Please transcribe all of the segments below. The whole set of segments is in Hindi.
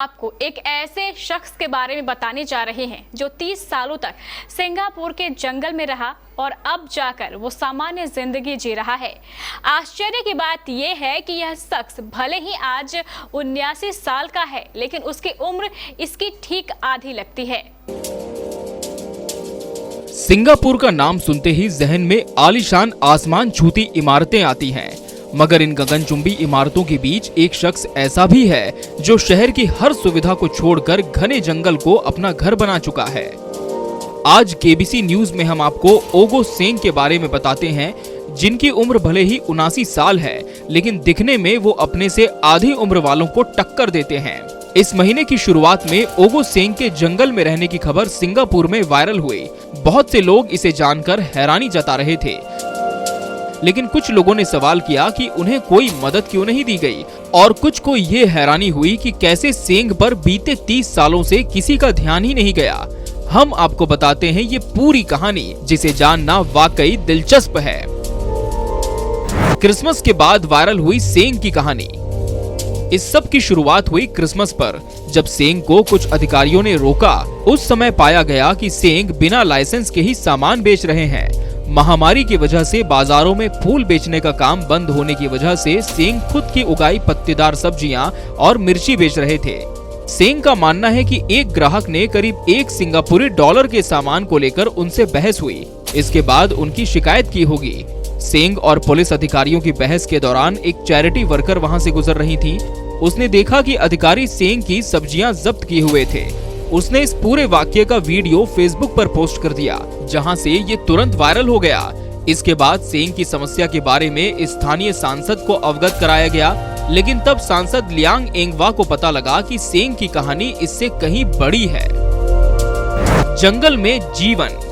आपको एक ऐसे शख्स के बारे में बताने जा रहे हैं जो 30 सालों तक सिंगापुर के जंगल में रहा और अब जाकर वो सामान्य जिंदगी जी रहा है। आश्चर्य की बात यह है कि यह शख्स भले ही आज 79 साल का है, लेकिन उसकी उम्र इसकी ठीक आधी लगती है। सिंगापुर का नाम सुनते ही जहन में आलीशान आसमान छूती इमारतें आती हैं, मगर इन गगनचुंबी इमारतों के बीच एक शख्स ऐसा भी है जो शहर की हर सुविधा को छोड़कर घने जंगल को अपना घर बना चुका है। आज केबीसी न्यूज में हम आपको ओगो सेंग के बारे में बताते हैं, जिनकी उम्र भले ही 79 साल है, लेकिन दिखने में वो अपने से आधी उम्र वालों को टक्कर देते हैं। इस महीने की शुरुआत में ओगो सेंग के जंगल में रहने की खबर सिंगापुर में वायरल हुई। बहुत से लोग इसे जानकर हैरानी जता रहे थे, लेकिन कुछ लोगों ने सवाल किया कि उन्हें कोई मदद क्यों नहीं दी गई, और कुछ को ये हैरानी हुई कि कैसे सेंग पर बीते 30 सालों से किसी का ध्यान ही नहीं गया। हम आपको बताते हैं ये पूरी कहानी, जिसे जानना वाकई दिलचस्प है। क्रिसमस के बाद वायरल हुई सेंग की कहानी। इस सब की शुरुआत हुई क्रिसमस पर, जब सेंग को कुछ अधिकारियों ने रोका। उस समय पाया गया कि सेंग बिना लाइसेंस के ही सामान बेच रहे हैं। महामारी की वजह से बाजारों में फूल बेचने का काम बंद होने की वजह से सेंग खुद की उगाई पत्तेदार सब्जियां और मिर्ची बेच रहे थे। सेंग का मानना है कि एक ग्राहक ने करीब 1 सिंगापुरी डॉलर के सामान को लेकर उनसे बहस हुई। इसके बाद उनकी शिकायत की होगी। सेंग और पुलिस अधिकारियों की बहस के दौरान एक चैरिटी वर्कर वहां से गुजर रही थी। उसने देखा कि अधिकारी सेंग की सब्जियां जब्त किए हुए थे। उसने इस पूरे वाक्य का वीडियो फेसबुक पर पोस्ट कर दिया, जहां से ये तुरंत वायरल हो गया। इसके बाद सेंग की समस्या के बारे में स्थानीय सांसद को अवगत कराया गया, लेकिन तब सांसद लियांग एंगवा को पता लगा कि सेंग की कहानी इससे कहीं बड़ी है। जंगल में जीवन।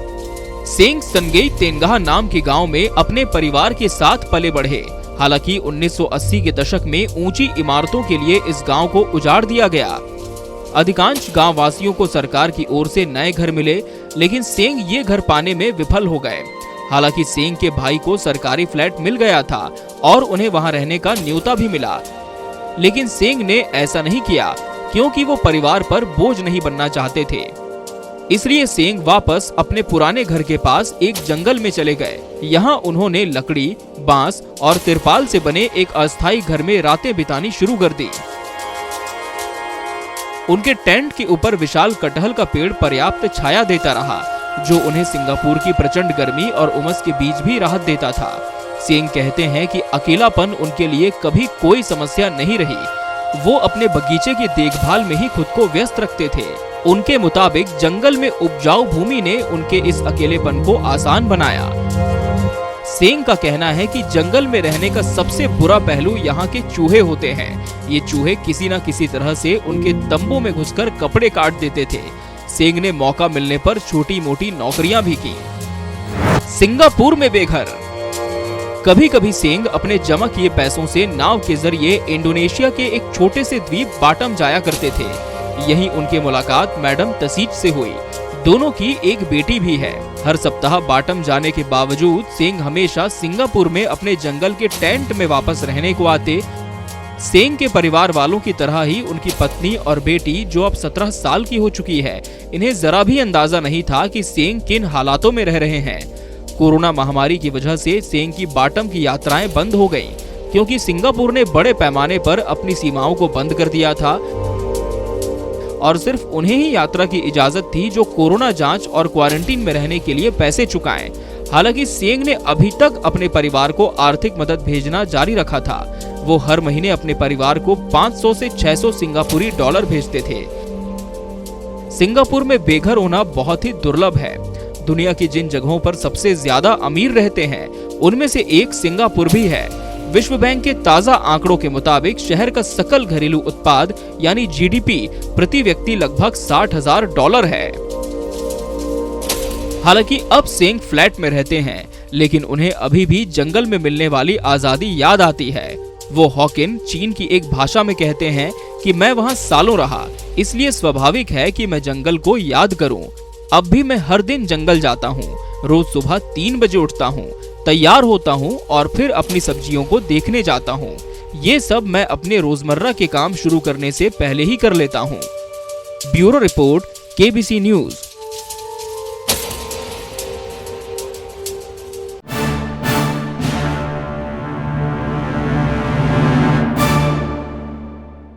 सेंग संगेई तेनगाह नाम के गांव में अपने परिवार के साथ पले बढ़े। हालांकि 1980 के दशक में ऊंची इमारतों के लिए इस गांव को उजाड़ दिया गया। अधिकांश गांव वासियों को सरकार की ओर से नए घर मिले, लेकिन सेंग ये घर पाने में विफल हो गए। हालांकि सेंग के भाई को सरकारी फ्लैट मिल गया था और उन्हें वहां रहने का न्योता भी मिला, लेकिन सेंग ने ऐसा नहीं किया क्योंकि वो परिवार पर बोझ नहीं बनना चाहते थे। इसलिए सेंग वापस अपने पुराने घर के पास एक जंगल में चले गए। यहाँ उन्होंने लकड़ी, बांस और तिरपाल से बने एक अस्थायी घर में रातें बितानी शुरू कर दी। उनके टेंट के ऊपर विशाल कटहल का पेड़ पर्याप्त छाया देता रहा, जो उन्हें सिंगापुर की प्रचंड गर्मी और उमस के बीच भी राहत देता था। सेंग कहते हैं कि अकेलापन उनके लिए कभी कोई समस्या नहीं रही। वो अपने बगीचे की देखभाल में ही खुद को व्यस्त रखते थे। उनके मुताबिक जंगल में उपजाऊ भूमि ने उनके इस अकेलेपन को आसान बनाया। सेंग का कहना है कि जंगल में रहने का सबसे बुरा पहलू यहाँ के चूहे होते हैं। ये चूहे किसी न किसी तरह से उनके तंबू में घुसकर कपड़े काट देते थे। सेंग ने मौका मिलने पर छोटी मोटी नौकरियां भी की। सिंगापुर में बेघर। कभी कभी सेंग अपने जमा किए पैसों से नाव के जरिए इंडोनेशिया के एक छोटे से द्वीप बाटम जाया करते थे। यहीं उनकी मुलाकात मैडम तसीज से हुई। दोनों की एक बेटी भी है। हर सप्ताह बाटम जाने के बावजूद सेंग हमेशा सिंगापुर में अपने जंगल के टेंट में वापस रहने को आते। सेंग के परिवार वालों की तरह ही उनकी पत्नी और बेटी, जो अब 17 साल की हो चुकी है, इन्हें जरा भी अंदाजा नहीं था कि सेंग किन हालातों में रह रहे हैं। कोरोना महामारी की वजह से सेंग की बाटम की यात्राएं बंद हो गईं, क्योंकि सिंगापुर ने बड़े पैमाने पर अपनी सीमाओं को बंद कर दिया था और सिर्फ उन्हें ही यात्रा की इजाजत थी जो कोरोना जांच और क्वारंटीन में रहने के लिए पैसे चुकाएं। हालांकि सेंग ने अभी तक अपने परिवार को आर्थिक मदद भेजना जारी रखा था। वो हर महीने अपने परिवार को 500 से 600 सिंगापुरी डॉलर भेजते थे। सिंगापुर में बेघर होना बहुत ही दुर्लभ है। दुनिया की जिन जगहों पर सबसे ज्यादा अमीर रहते हैं, उनमें से एक सिंगापुर भी है। विश्व बैंक के ताजा आंकड़ों के मुताबिक शहर का सकल घरेलू उत्पाद यानी जीडीपी प्रति व्यक्ति लगभग 60,000 डॉलर है। हालांकि अब सेंग फ्लैट में रहते हैं, लेकिन उन्हें अभी भी जंगल में मिलने वाली आजादी याद आती है। वो हॉकिन चीन की एक भाषा में कहते हैं कि मैं वहां सालों रहा, इसलिए स्वाभाविक है कि मैं जंगल को याद करूं। अब भी मैं हर दिन जंगल जाता हूं। रोज सुबह 3 बजे उठता हूं, तैयार होता हूं और फिर अपनी सब्जियों को देखने जाता हूं। ये सब मैं अपने रोजमर्रा के काम शुरू करने से पहले ही कर लेता हूँ। Bureau report, KBC news.